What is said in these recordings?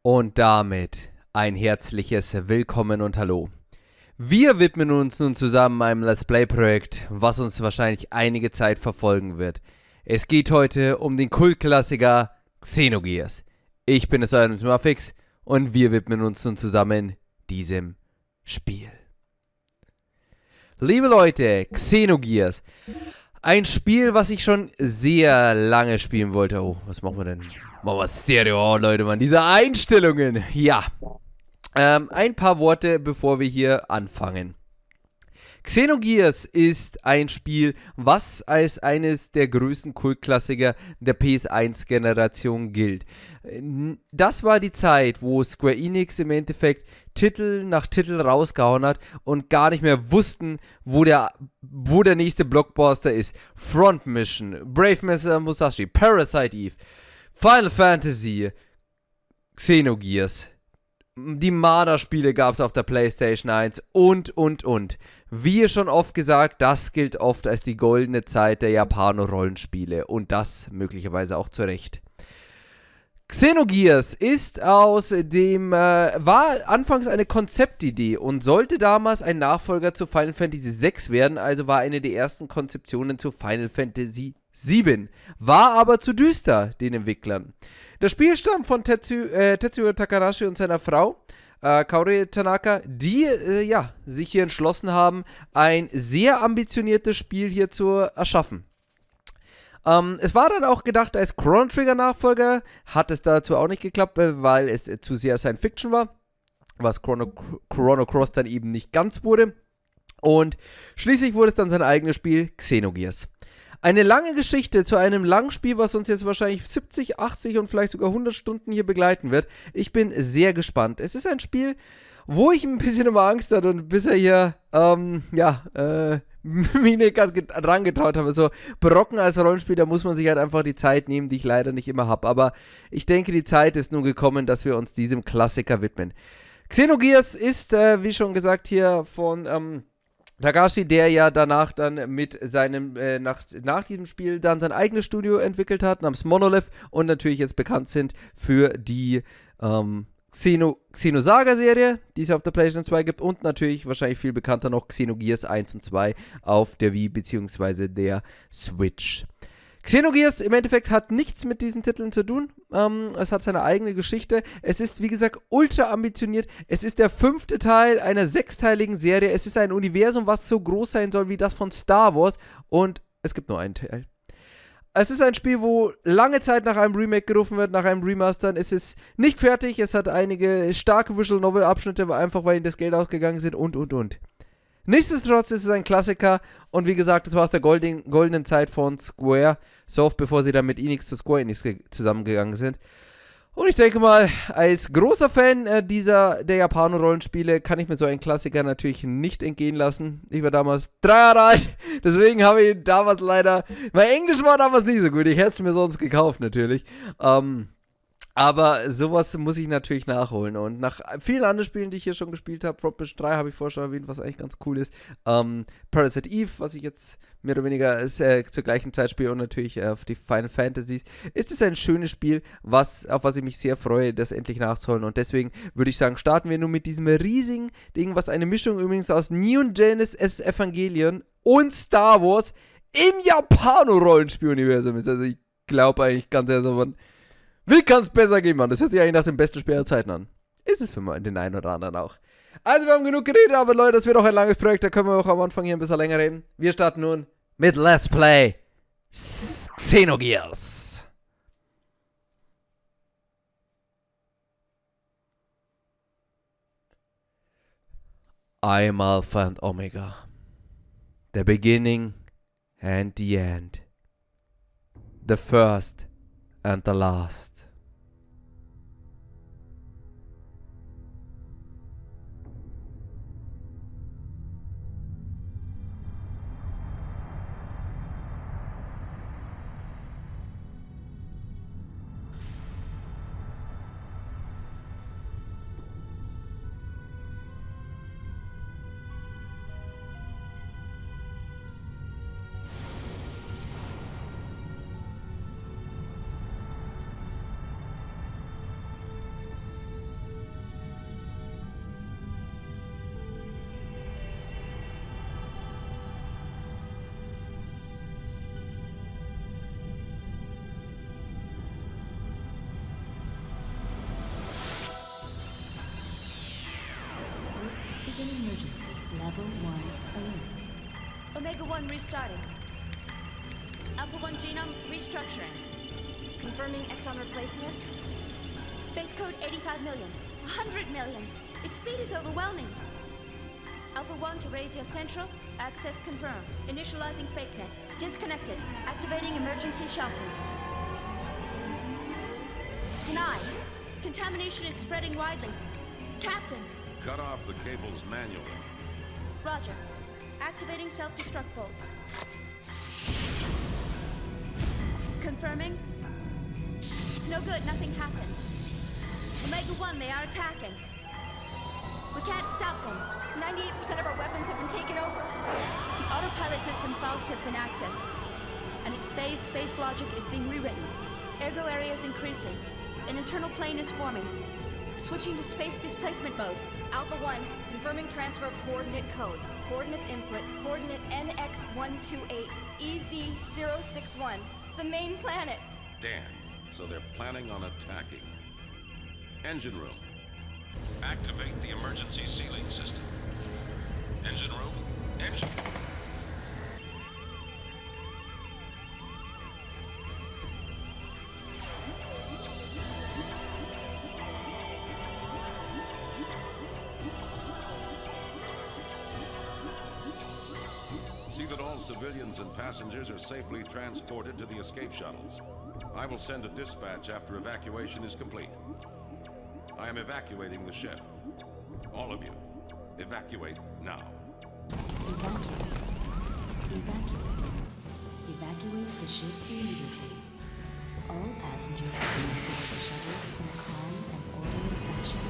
Und damit ein herzliches Willkommen und Hallo. Wir widmen uns nun zusammen einem Let's Play-Projekt, was uns wahrscheinlich einige Zeit verfolgen wird. Es geht heute um den Kultklassiker Xenogears. Ich bin es, euer Mafix, und wir widmen uns nun zusammen diesem Spiel. Liebe Leute, Xenogears. Ein Spiel, was ich schon sehr lange spielen wollte. Oh, was machen wir denn? Machen wir Stereo, oh, Leute, Mann. Diese Einstellungen. Ja. Ein paar Worte, bevor wir hier anfangen. Xenogears ist ein Spiel, was als eines der größten Kultklassiker der PS1-Generation gilt. Das war die Zeit, wo Square Enix im Endeffekt Titel nach Titel rausgehauen hat und gar nicht mehr wussten, wo der nächste Blockbuster ist. Front Mission, Brave Musashi, Parasite Eve, Final Fantasy, Xenogears. Die Mana-Spiele gab es auf der PlayStation 1 und. Wie schon oft gesagt, das gilt oft als die goldene Zeit der Japano-Rollenspiele und das möglicherweise auch zu Recht. Xenogears ist war anfangs eine Konzeptidee und sollte damals ein Nachfolger zu Final Fantasy VI werden, also war eine der ersten Konzeptionen zu Final Fantasy VII, war aber zu düster den Entwicklern. Das Spiel stammt von Tetsuya Takahashi und seiner Frau, Kaori Tanaka, die sich hier entschlossen haben, ein sehr ambitioniertes Spiel hier zu erschaffen. Es war dann auch gedacht als Chrono Trigger Nachfolger, hat es dazu auch nicht geklappt, weil es zu sehr Science Fiction war, was Chrono Cross dann eben nicht ganz wurde. Und schließlich wurde es dann sein eigenes Spiel, Xenogears. Eine lange Geschichte zu einem langen Spiel, was uns jetzt wahrscheinlich 70, 80 und vielleicht sogar 100 Stunden hier begleiten wird. Ich bin sehr gespannt. Es ist ein Spiel, wo ich ein bisschen immer Angst hatte und bisher hier, mich nicht ganz dran getraut habe. So Brocken als Rollenspiel, da muss man sich halt einfach die Zeit nehmen, die ich leider nicht immer habe. Aber ich denke, die Zeit ist nun gekommen, dass wir uns diesem Klassiker widmen. Xenogears ist, wie schon gesagt, hier von Takahashi, der ja danach dann mit seinem, nach diesem Spiel dann sein eigenes Studio entwickelt hat, namens Monolith, und natürlich jetzt bekannt sind für die Xenosaga-Serie, die es auf der PlayStation 2 gibt, und natürlich wahrscheinlich viel bekannter noch Xenogears 1 und 2 auf der Wii bzw. der Switch. Xenogears im Endeffekt hat nichts mit diesen Titeln zu tun. Es hat seine eigene Geschichte. Es ist, wie gesagt, ultra ambitioniert. Es ist der 5. Teil einer 6-teiligen Serie. Es ist ein Universum, was so groß sein soll wie das von Star Wars. Und es gibt nur einen Teil. Es ist ein Spiel, wo lange Zeit nach einem Remake gerufen wird, nach einem Remastern. Es ist nicht fertig. Es hat einige starke Visual Novel Abschnitte, einfach weil ihnen das Geld ausgegangen sind und. Nichtsdestotrotz ist es ein Klassiker und wie gesagt, das war aus der goldenen Zeit von Square Soft, bevor sie dann mit Enix zu Square Enix zusammengegangen sind. Und ich denke mal, als großer Fan der Japano-Rollenspiele kann ich mir so einen Klassiker natürlich nicht entgehen lassen. Ich war damals 3 Jahre alt, deswegen habe ich damals leider, mein Englisch war damals nicht so gut, ich hätte es mir sonst gekauft natürlich. Aber sowas muss ich natürlich nachholen. Und nach vielen anderen Spielen, die ich hier schon gespielt habe, Front Mission 3 habe ich vorher schon erwähnt, was eigentlich ganz cool ist. Parasite Eve, was ich jetzt mehr oder weniger zur gleichen Zeit spiele, und natürlich auf die Final Fantasies, ist es ein schönes Spiel, auf was ich mich sehr freue, das endlich nachzuholen. Und deswegen würde ich sagen, starten wir nun mit diesem riesigen Ding, was eine Mischung übrigens aus Neon Genesis Evangelion und Star Wars im Japano-Rollenspiel-Universum ist. Also ich glaube eigentlich ganz ehrlich, wie kann es besser gehen, Mann? Das hört sich eigentlich nach dem besten Spiel aller Zeiten an. Ist es für den einen oder anderen auch. Also wir haben genug geredet, aber Leute, das wird auch ein langes Projekt, da können wir auch am Anfang hier ein bisschen länger reden. Wir starten nun mit Let's Play Xenogears. I am Alpha and Omega. The beginning and the end. The first and the last. Omega 1 restarting. Alpha 1 genome restructuring. Confirming exon replacement. Base code 85 million. 100 million. Its speed is overwhelming. Alpha 1 to raise your central. Access confirmed. Initializing fake net. Disconnected. Activating emergency shelter. Denied. Contamination is spreading widely. Captain. Cut off the cables manually. Roger. Activating self-destruct bolts. Confirming. No good, nothing happened. Omega 1, they are attacking. We can't stop them. 98% of our weapons have been taken over. The autopilot system Faust has been accessed, and its phase space logic is being rewritten. Ergo area is increasing. An internal plane is forming. Switching to space displacement mode. Alpha 1, confirming transfer of coordinate codes. Coordinates input, coordinate NX128, EZ061. The main planet. Damn. So they're planning on attacking. Engine room. Activate the emergency sealing system. Engine room. Engine. See that all civilians and passengers are safely transported to the escape shuttles. I will send a dispatch after evacuation is complete. I am evacuating the ship. All of you, evacuate now. Evacuate. Evacuate. Evacuate the ship immediately. All passengers please board the shuttles in a calm and orderly fashion.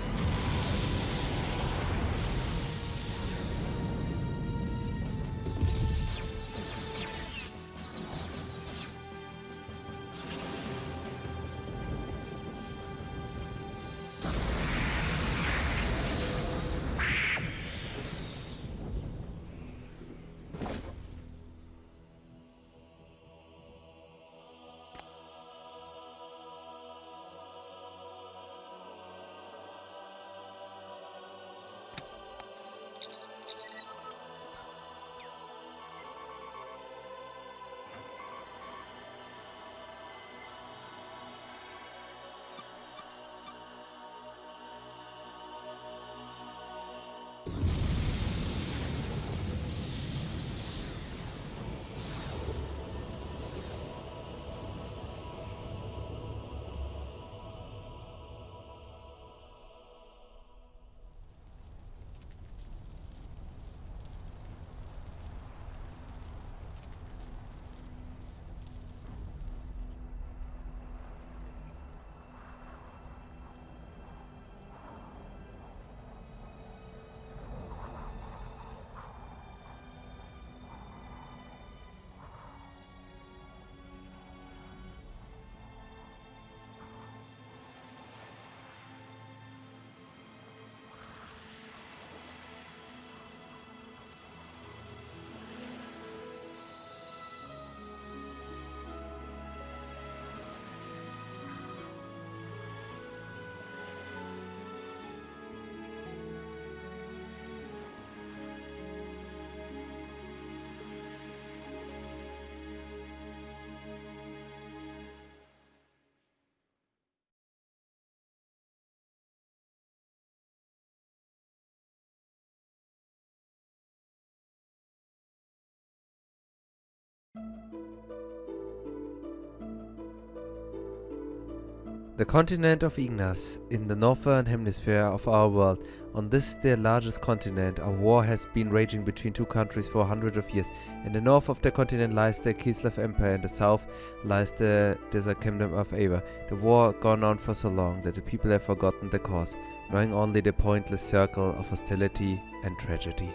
The continent of Ignas, in the northern hemisphere of our world. On this, their largest continent, a war has been raging between two countries for hundreds of years. In the north of the continent lies the Kislev Empire, in the south lies the desert kingdom of Aveh. The war gone on for so long that the people have forgotten the cause, knowing only the pointless circle of hostility and tragedy.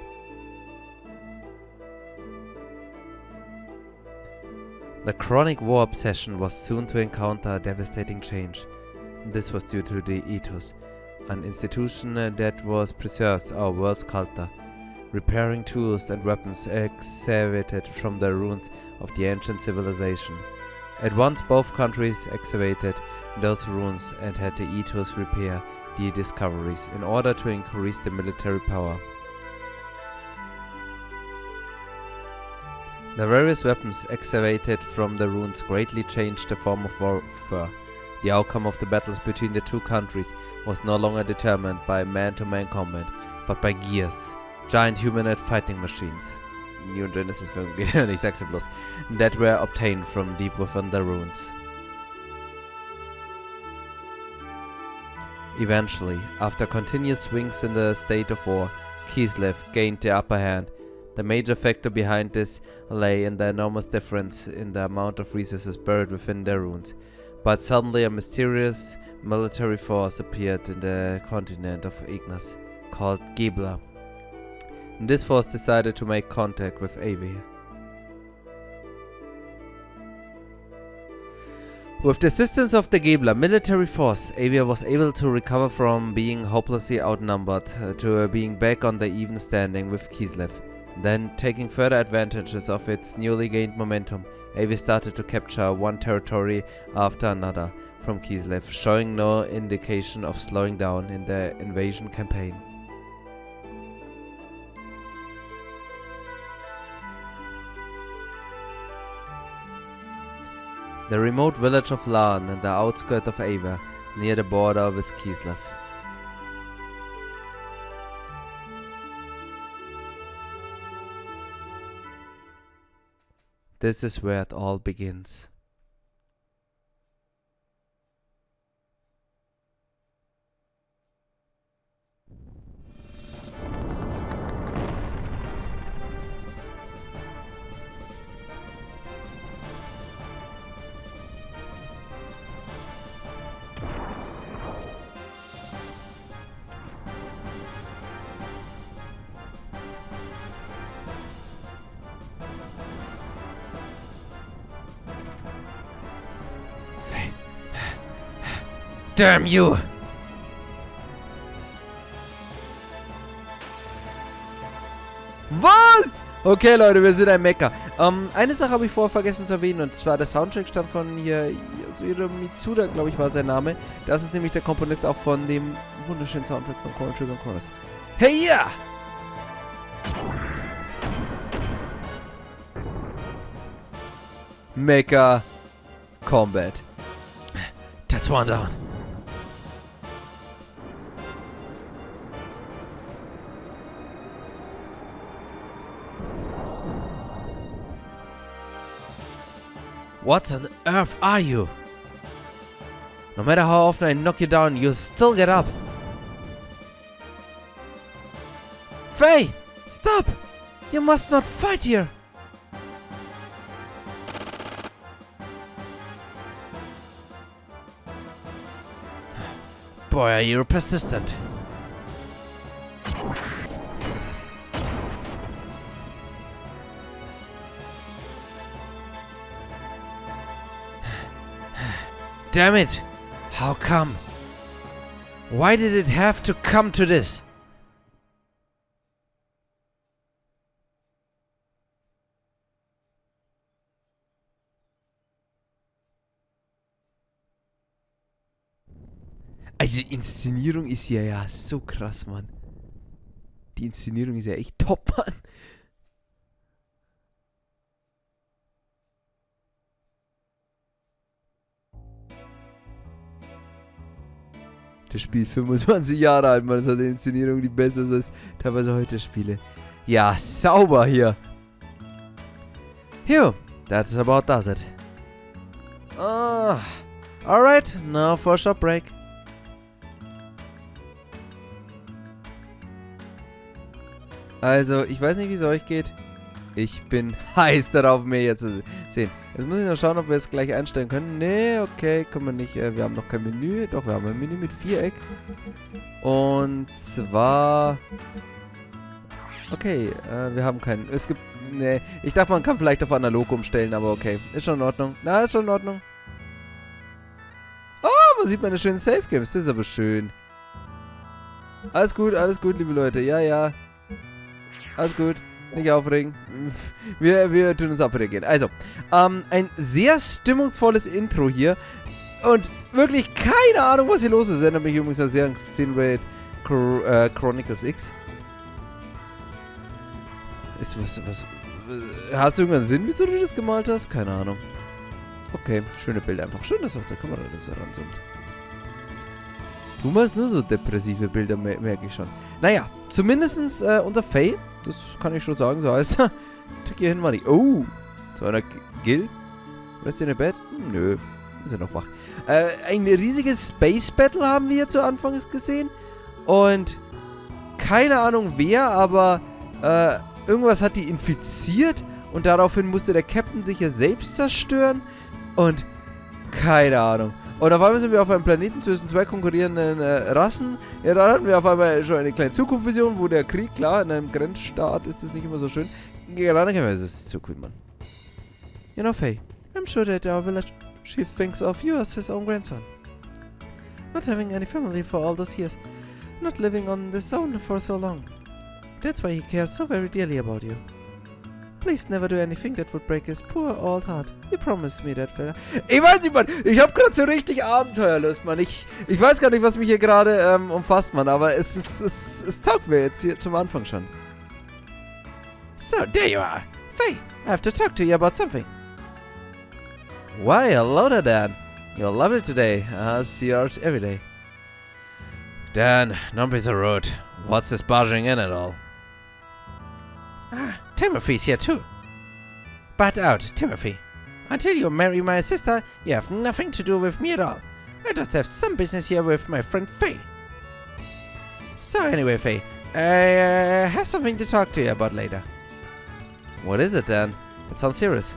The chronic war obsession was soon to encounter a devastating change. This was due to the ethos, an institution that was preserves our world's culture, repairing tools and weapons excavated from the ruins of the ancient civilization. At once both countries excavated those ruins and had the ethos repair the discoveries in order to increase the military power. The various weapons excavated from the ruins greatly changed the form of warfare. The outcome of the battles between the two countries was no longer determined by man-to-man combat, but by gears, giant humanoid fighting machines. New Genesis Film, ich sag's ja bloß, that were obtained from deep within the ruins. Eventually, after continuous swings in the state of war, Kislev gained the upper hand. The major factor behind this lay in the enormous difference in the amount of resources buried within the ruins. But suddenly a mysterious military force appeared in the continent of Ignis, called Geblers. And this force decided to make contact with Aveh. With the assistance of the Geblers military force, Aveh was able to recover from being hopelessly outnumbered to being back on the even standing with Kislev. Then, taking further advantages of its newly gained momentum, Aveh started to capture one territory after another from Kislev, showing no indication of slowing down in the invasion campaign. The remote village of Lahan in the outskirts of Aveh, near the border with Kislev. This is where it all begins. Damn you! Was? Okay, Leute, wir sind ein Mecker. Eine Sache habe ich vorher vergessen zu erwähnen, und zwar der Soundtrack stammt von hier Yasuhiro Mitsuda, glaube ich, war sein Name. Das ist nämlich der Komponist auch von dem wunderschönen Soundtrack von Chrono Trigger und Chorus. Hey, ja! Mecha Combat. That's one down. What on earth are you? No matter how often I knock you down, you still get up. Fei! Stop! You must not fight here! Boy, are you persistent. Damn it! How come? Why did it have to come to this? Also die Inszenierung ist hier ja so krass, Mann. Die Inszenierung ist ja echt top, Mann. Das Spiel ist 25 Jahre alt, Mann. Das hat eine Inszenierung, die besser ist als teilweise heute Spiele. Ja, sauber hier. Phew, that's about does it. Alright, now for a short break. Also, ich weiß nicht, wie es euch geht. Ich bin heiß darauf, mehr hier zu sehen. Jetzt muss ich noch schauen, ob wir es gleich einstellen können. Nee, okay, können wir nicht. Wir haben noch kein Menü. Doch, wir haben ein Menü mit Viereck. Und zwar... Okay, wir haben keinen... Es gibt... Nee, ich dachte, man kann vielleicht auf analog umstellen, aber okay. Ist schon in Ordnung. Na, ist schon in Ordnung. Oh, man sieht meine schönen Save-Games. Das ist aber schön. Alles gut, liebe Leute. Ja, ja. Alles gut. Nicht aufregen. Wir tun uns abregen. Also, ein sehr stimmungsvolles Intro hier. Und wirklich keine Ahnung, was hier los ist. Erinnert mich übrigens sehr an Xenogears Chronicles X. Ist was hast du irgendeinen Sinn, wieso du das gemalt hast? Keine Ahnung. Okay, schöne Bilder einfach. Schön, dass auch der Kamera das heranzoomt. Du machst nur so depressive Bilder, merke ich schon. Naja, zumindest unser Fei, das kann ich schon sagen, so heißt er. Tick hier hin, Mann. Oh, so einer Gil. Weißt du in der Bett? Nö, ist ja noch wach. Ein riesiges Space Battle haben wir hier zu Anfang gesehen. Und keine Ahnung wer, aber irgendwas hat die infiziert. Und daraufhin musste der Captain sich ja selbst zerstören. Und keine Ahnung. Und auf einmal sind wir auf einem Planeten zwischen zwei konkurrierenden Rassen. Ja, dann hatten wir auf einmal schon eine kleine Zukunftsvision, wo der Krieg, klar, in einem Grenzstaat ist das nicht immer so schön. Ja, dann können wir es zu cool, Mann. You know, Fei, I'm sure that our village chief thinks of you as his own grandson. Not having any family for all those years. Not living on this zone for so long. That's why he cares so very dearly about you. Please never do anything that would break his poor old heart. You promised me that, fella. Ich weiß nicht, Mann. Ich hab gerade so richtig Abenteuerlust, Mann. Ich weiß gar nicht, was mich hier gerade umfasst, Mann. Aber es taugt mir jetzt hier zum Anfang schon. So, there you are. Fei, I have to talk to you about something. Why, hello there, Dan. You're lovely today, as you are every day. Dan, don't be so rude. What's this barging in at all? Timothy's here too. But out, Timothy. Until you marry my sister, you have nothing to do with me at all. I just have some business here with my friend Fei. So anyway, Fei, I have something to talk to you about later. What is it, Dan? It sounds serious.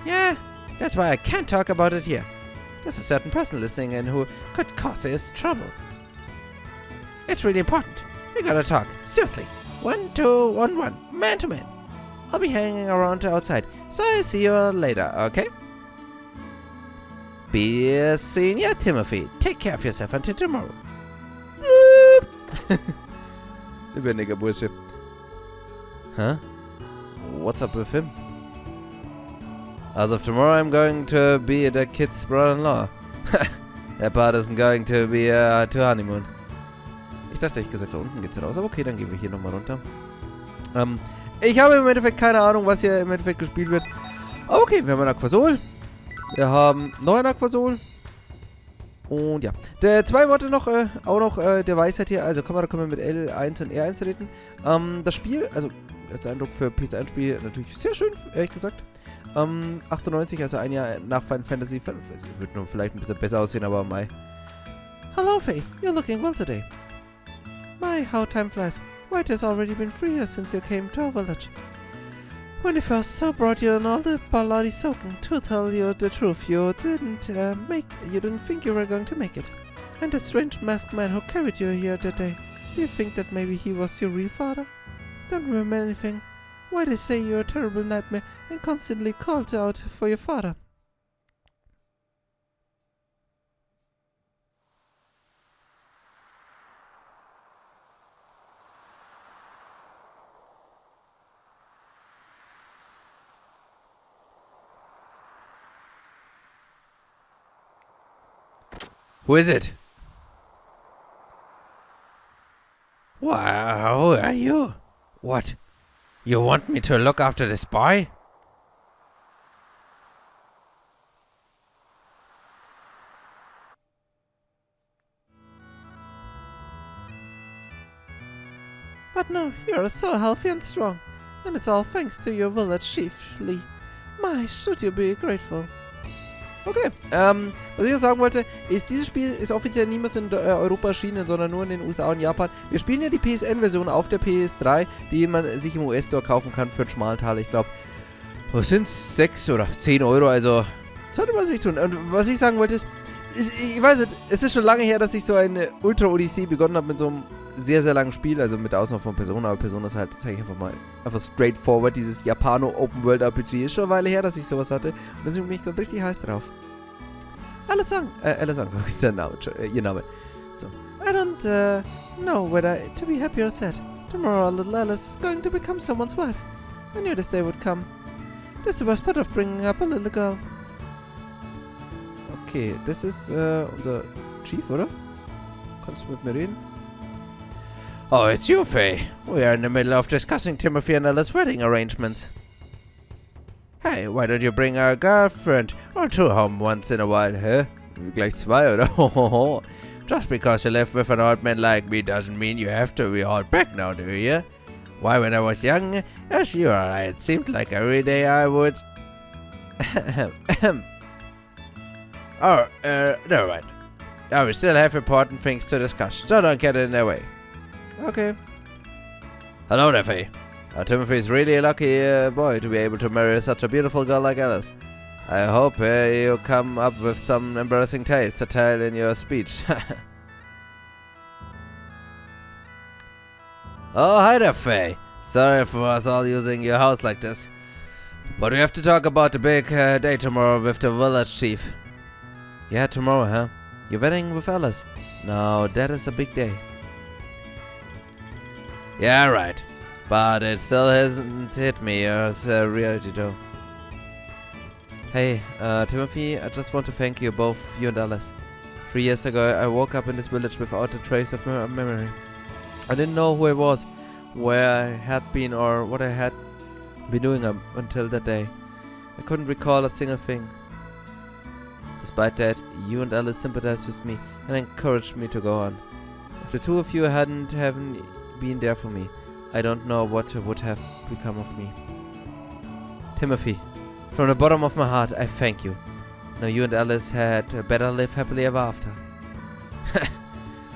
Yeah, that's why I can't talk about it here. There's a certain person listening in who could cause us trouble. It's really important. We gotta talk. Seriously. 1-2-1-1. Man to man. I'll be hanging around outside, so I'll see you later, okay? Be seen ya, Timothy. Take care of yourself until tomorrow. Lebendiger Bursche. Huh? What's up with him? As of tomorrow, I'm going to be the kid's brother-in-law. That part isn't going to be to honeymoon. Ich dachte, ich gesagt, da unten geht's raus. Aber okay, dann gehen wir hier nochmal runter. Ich habe im Endeffekt keine Ahnung, was hier im Endeffekt gespielt wird. Aber okay, wir haben ein Aquasol. Wir haben noch ein Aquasol. Und ja. Zwei Worte noch, auch noch der Weisheit hier. Also Kamera können wir mit L1 und R1 reden. Das Spiel, also erster Eindruck für PS1-Spiel, natürlich sehr schön, ehrlich gesagt. 98, also ein Jahr nach Final Fantasy 5. Also, wird nur vielleicht ein bisschen besser aussehen, aber Mai. Hello, Fei. You're looking well today. My, how time flies. Why, it has already been 3 years since you came to our village. When I first brought you in all the bloody soaking, to tell you the truth, you didn't think you were going to make it. And the strange masked man who carried you here that day, do you think that maybe he was your real father? Don't remember anything. Why they say you're a terrible nightmare and constantly called out for your father? Who is it? Wow, who are you? What? You want me to look after the spy? But no, you're so healthy and strong. And it's all thanks to your village chief, Lee. My, should you be grateful. Okay, was ich noch sagen wollte, ist, dieses Spiel ist offiziell niemals in Europa erschienen, sondern nur in den USA und Japan. Wir spielen ja die PSN-Version auf der PS3, die man sich im US-Store kaufen kann für einen schmalen Taler. Ich glaube, was sind 6 oder 10 Euro, also sollte man sich tun. Und was ich sagen wollte ist, ich weiß nicht, es ist schon lange her, dass ich so eine Ultra-Odyssee begonnen habe mit so einem sehr, sehr langen Spiel, also mit Ausnahme von Persona, aber Persona ist halt, das zeige ich einfach mal, einfach straightforward, dieses Japano-Open-World-RPG, ist schon eine Weile her, dass ich sowas hatte, und deswegen bin ich dann richtig heiß drauf. Alasang ist der Name, ihr Name. So, I don't know whether to be happy or sad. Tomorrow little Alice is going to become someone's wife. I knew this day would come. That's the worst part of bringing up a little girl. Okay, das ist unser Chief, oder? Kannst du mit mir reden? Oh, it's you, Fei. We are in the middle of discussing Timothy and Ella's wedding arrangements. Hey, why don't you bring our girlfriend or two home once in a while, huh? Gleich zwei, oder? Just because you live with an old man like me doesn't mean you have to be old back now, do you? Why, when I was young, as you are, it seemed like every day I would... never mind. Now we still have important things to discuss, so don't get in their way. Okay. Hello there, Fei. Timothy is really a lucky boy to be able to marry such a beautiful girl like Alice. I hope you come up with some embarrassing tales to tell in your speech. Oh, hi there, Fei. Sorry for us all using your house like this. But we have to talk about the big day tomorrow with the village chief. Yeah, tomorrow, huh? You're wedding with Alice. Now, that is a big day. Yeah, right. But it still hasn't hit me as reality though. Hey, Timothy, I just want to thank you both, you and Alice. 3 years ago, I woke up in this village without a trace of memory. I didn't know who I was, where I had been, or what I had been doing until that day. I couldn't recall a single thing. Despite that, you and Alice sympathized with me and encouraged me to go on. If the two of you haven't been there for me, I don't know what would have become of me. Timothy, from the bottom of my heart, I thank you. Now you and Alice had better live happily ever after.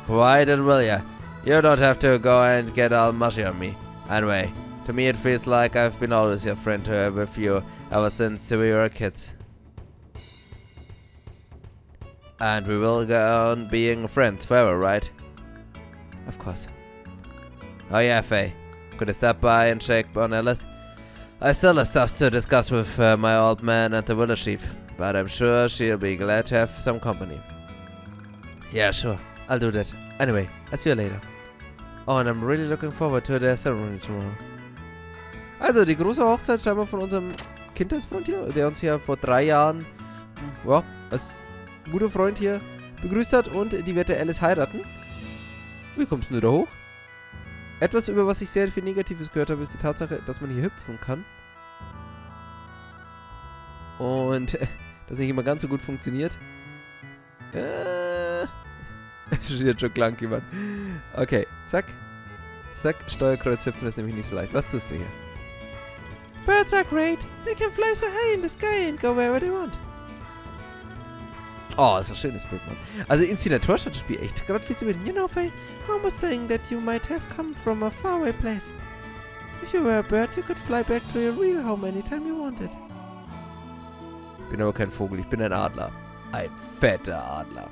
Quite it will ya. You don't have to go and get all mushy on me. Anyway, to me it feels like I've been always your friend with you ever since we were kids. And we will go on being friends forever, right? Of course. Oh yeah, Fei. Could I stop by and check on Alice? I still have stuff to discuss with my old man and the village chief, but I'm sure she'll be glad to have some company. Yeah, sure. I'll do that. Anyway, I'll see you later. Oh, and I'm really looking forward to the ceremony tomorrow. Also, die große Hochzeit scheinbar von unserem Kindheitsfreund hier, der uns hier vor 3 Jahren, ja, als guter Freund hier begrüßt hat, und die wird der Alice heiraten. Wie kommst du da hoch? Etwas, über was ich sehr viel Negatives gehört habe, ist die Tatsache, dass man hier hüpfen kann. Und das nicht immer ganz so gut funktioniert. Es steht schon krank jemand. Okay, zack. Zack, Steuerkreuz hüpfen ist nämlich nicht so leicht. Was tust du hier? Birds are great. They can fly so high in the sky and go wherever they want. Oh, das ist ein schönes Bild, Mann. Also inszenatorisch hat das Spiel echt gerade viel zu bieten. You know, Fei, Mom was saying that you might have come from a faraway place. If you were a bird, you could fly back to your real home anytime you wanted. Ich bin aber kein Vogel, ich bin ein Adler. Ein fetter Adler.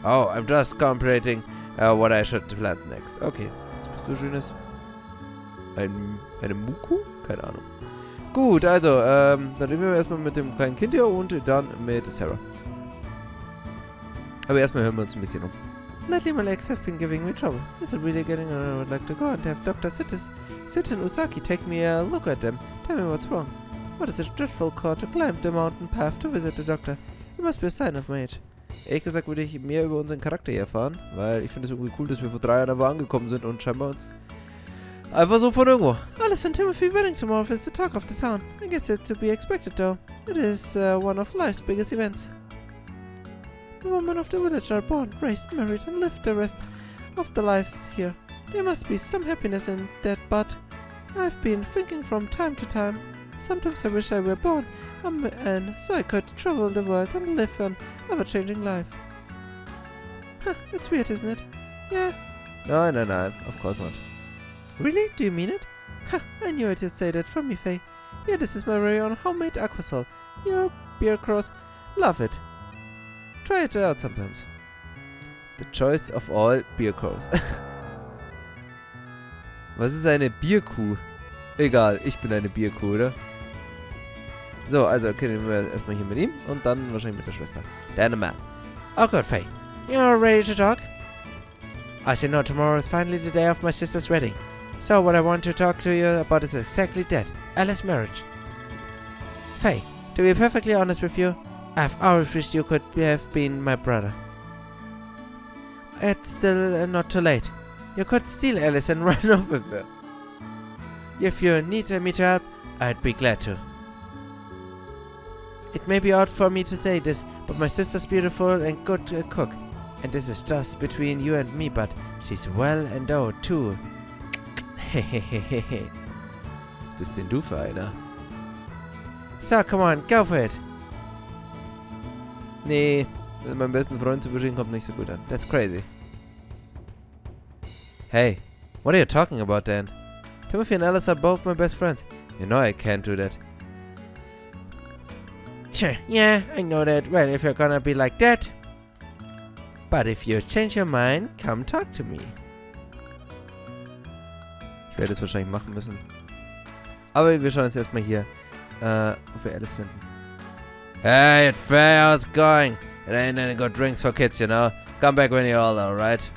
Oh, I'm just contemplating what I should plant next. Okay, was bist du Schönes? Eine Muku? Keine Ahnung. Gut, also, dann reden wir erstmal mit dem kleinen Kind hier und dann mit Sarah. Aber erstmal hören wir uns ein bisschen um. Lately my legs have been giving me trouble. Is it really getting on? I would like to go and have Dr. Citan Usaki take me a look at them. Tell me what's wrong. What is a dreadful chore to climb the mountain path to visit the doctor? It must be a sign of my age. Ehrlich gesagt würde ich mehr über unseren Charakter hier erfahren, weil ich finde es irgendwie cool, dass wir vor 3 Jahren aber angekommen sind und scheinbar uns einfach so von irgendwo. Alice and Timothy wedding tomorrow is the talk of the town. I guess it's to be expected though. It is one of life's biggest events. The women of the village are born, raised, married, and live the rest of their lives here. There must be some happiness in that, but I've been thinking from time to time. Sometimes I wish I were born a man, so I could travel the world and live an ever-changing life. Huh, it's weird, isn't it? Yeah. No, of course not. Really? Do you mean it? Ha! I knew it. You'd say that from me, Fei. Yeah, this is my very own homemade aquasol. Your beer cross. Love it. Try it out sometimes. The choice of all beer crows. Was ist eine Bierkuh? Egal, ich bin eine Bierkuh, oder? So, also können wir erstmal hier mit ihm und dann wahrscheinlich mit der Schwester. Deine Man. Oh good, Fei. You're ready to talk? As you know, tomorrow is finally the day of my sister's wedding. So what I want to talk to you about is exactly that. Alice's marriage. Fei, to be perfectly honest with you, I've always wished you could have been my brother. It's still not too late. You could steal Alice and run off with her. If you need me to help, I'd be glad to. It may be odd for me to say this, but my sister's beautiful and good cook. And this is just between you and me, but she's well endowed too. Hehehehe. Was bist denn du für einer? So, come on, go for it. Nee, meinen besten Freund zu beschreiben kommt nicht so gut an. That's crazy. Hey, what are you talking about, Dan? Timothy and Alice are both my best friends. You know I can't do that. Sure, yeah, I know that. Well, if you're gonna be like that. But if you change your mind, come talk to me. Ich werde es wahrscheinlich machen müssen. Aber wir schauen jetzt erstmal hier, ob wir Alice finden. Hey, it's fair, how's it going? It ain't any good drinks for kids, you know. Come back when you're older, alright?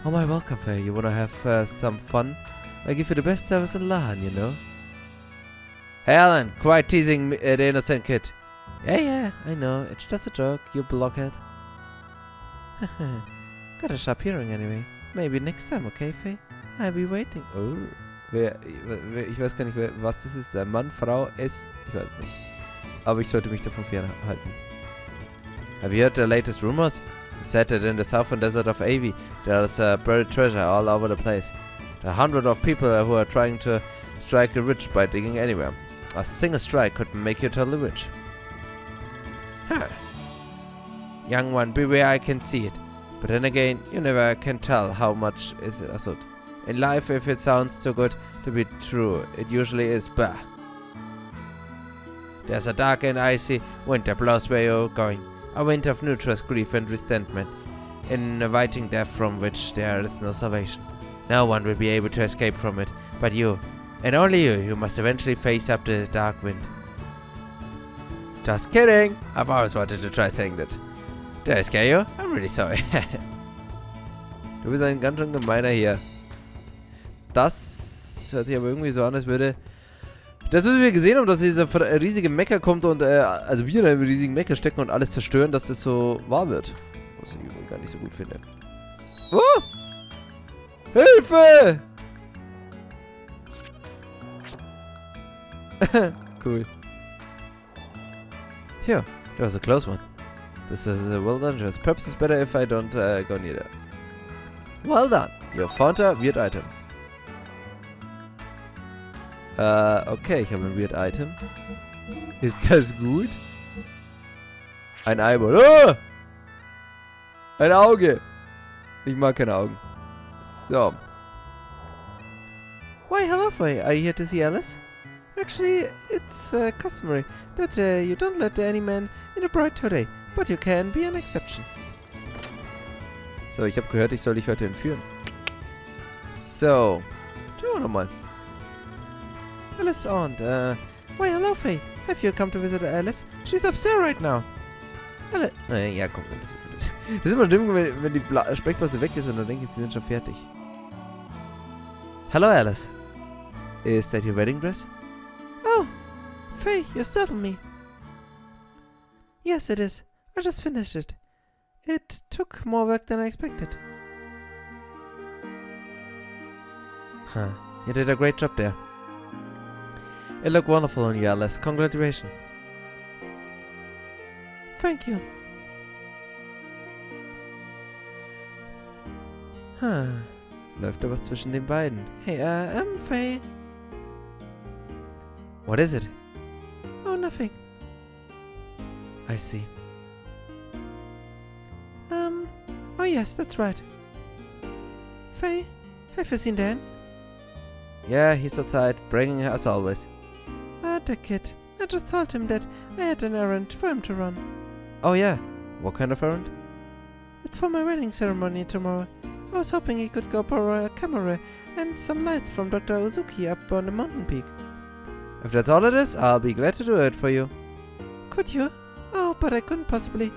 Oh my, welcome, Faye. You wanna have some fun? I give you the best service in Lahan, you know. Hey, Alan, quite teasing the innocent kid. Yeah, I know. It's just a joke, you blockhead. Got a sharp hearing anyway. Maybe next time, okay, Faye? I'll be waiting. Oh, ich weiß gar nicht, was das ist. Ein Mann, Frau, es, ich weiß es nicht. Aber ich sollte mich davon fernhalten. Have you heard the latest rumors? It's said that in the southern desert of Aveh, there is buried treasure all over the place. There are hundreds of people who are trying to strike it rich by digging anywhere. A single strike could make you totally rich. Huh. Young one, beware, I can see it. But then again, you never can tell how much is it. Also, in life, if it sounds too good to be true, it usually is. Bah. There's a dark and icy wind that blows where you're going. A wind of nutritious grief and resentment, inviting death from which there is no salvation. No one will be able to escape from it, but you, and only you must eventually face up the dark wind. Just kidding! I've always wanted to try saying that. Did I scare you? I'm really sorry. Du bist ein ganz schön gemeiner hier. Das hört sich aber irgendwie so an, als würde... Das, was wir gesehen haben, dass dieser riesige Mecha kommt und, also wir in einem riesigen Mecha stecken und alles zerstören, dass das so wahr wird. Was ich übrigens gar nicht so gut finde. Oh! Hilfe! Cool. Yeah, that was a close one. This was well done, Jess. Perhaps it's better if I don't go near there. Well done. You found a weird item. Okay, ich habe ein weird Item. Ist das gut? Ein Eyeball. Oh! Ein Auge. Ich mag keine Augen. So. Why, hello, Fei. Are you here to see Alice? Actually, it's customary that you don't let any man in a bride today, but you can be an exception. So, ich habe gehört, ich soll dich heute entführen. So. Schauen wir nochmal. Alice aunt, why, hello, Faye. Have you come to visit Alice? She's upstairs right now. Alice, ja, komm, das ist gut. Das ist immer dumm, wenn die Sprechblase weg ist und dann denke ich, sie sind schon fertig. Hello, Alice. Is that your wedding dress? Oh, Faye, you startled me. Yes, it is. I just finished it. It took more work than I expected. Huh, you did a great job there. It looked wonderful on you, Alice. Congratulations. Thank you. Läuft da was zwischen den beiden? Hey, Faye. What is it? Oh, nothing. I see. Oh yes, that's right. Faye, have you seen Dan? Yeah, he's outside, bringing her as always. The kid. I just told him that I had an errand for him to run. Oh yeah? What kind of errand? It's for my wedding ceremony tomorrow. I was hoping he could go borrow a camera and some lights from Dr. Uzuki up on the mountain peak. If that's all it is, I'll be glad to do it for you. Could you? Oh, but I couldn't possibly.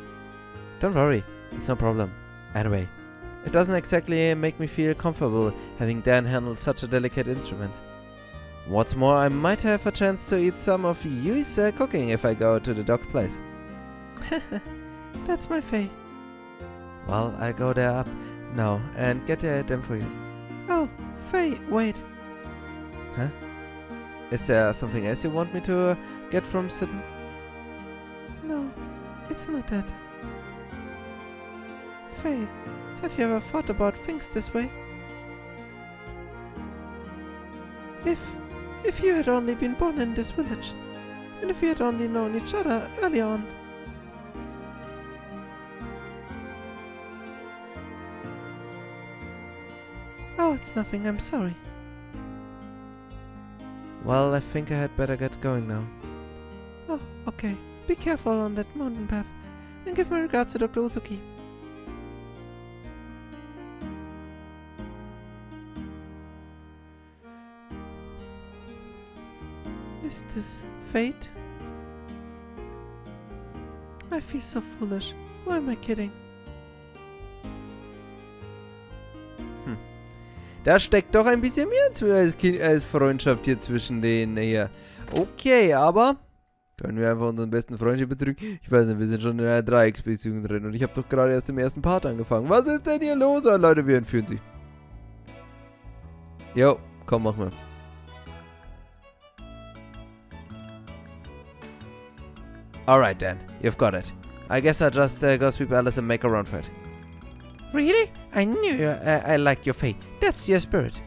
Don't worry, it's no problem. Anyway, it doesn't exactly make me feel comfortable having Dan handle such a delicate instrument. What's more, I might have a chance to eat some of Yui's cooking if I go to the dog's place. That's my Faye. Well, I'll go there up now and get them for you. Oh, Faye, wait. Huh? Is there something else you want me to get from Citan? No, it's not that. Fei, have you ever thought about things this way? If you had only been born in this village, and if we had only known each other early on. Oh, it's nothing, I'm sorry. Well, I think I had better get going now. Oh, okay. Be careful on that mountain path, and give my regards to Dr. Uzuki. Is this fate? I feel so foolish. Why am I kidding? Da steckt doch ein bisschen mehr als Freundschaft hier zwischen denen hier. Okay, aber können wir einfach unseren besten Freund hier betrügen? Ich weiß nicht, wir sind schon in einer Dreiecksbeziehung drin und ich habe doch gerade erst im ersten Part angefangen. Was ist denn hier los? Oh, Leute, wir entführen sie. Jo, komm, mach mal. Alright then, you've got it. I guess I'll just go sweep Alice and make a run for it. Really? I knew I liked your Fei. That's your spirit.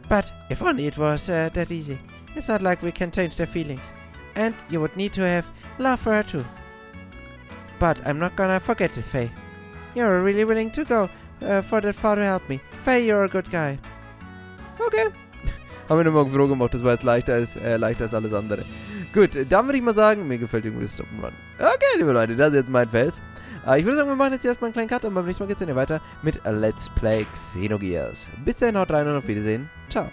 But if only it was that easy. It's not like we can change their feelings. And you would need to have love for her too. But I'm not gonna forget this, Fei. You're really willing to go for that far to help me. Fei, you're a good guy. Okay. Haben wir nochmal froh gemacht, das war jetzt leichter als alles andere. Gut, dann würde ich mal sagen, mir gefällt irgendwie das Stop-and-Run. Okay, liebe Leute, das ist jetzt mein Fels. Ich würde sagen, wir machen jetzt erstmal einen kleinen Cut und beim nächsten Mal geht es dann weiter mit Let's Play Xenogears. Bis dahin, haut rein und auf Wiedersehen. Ciao.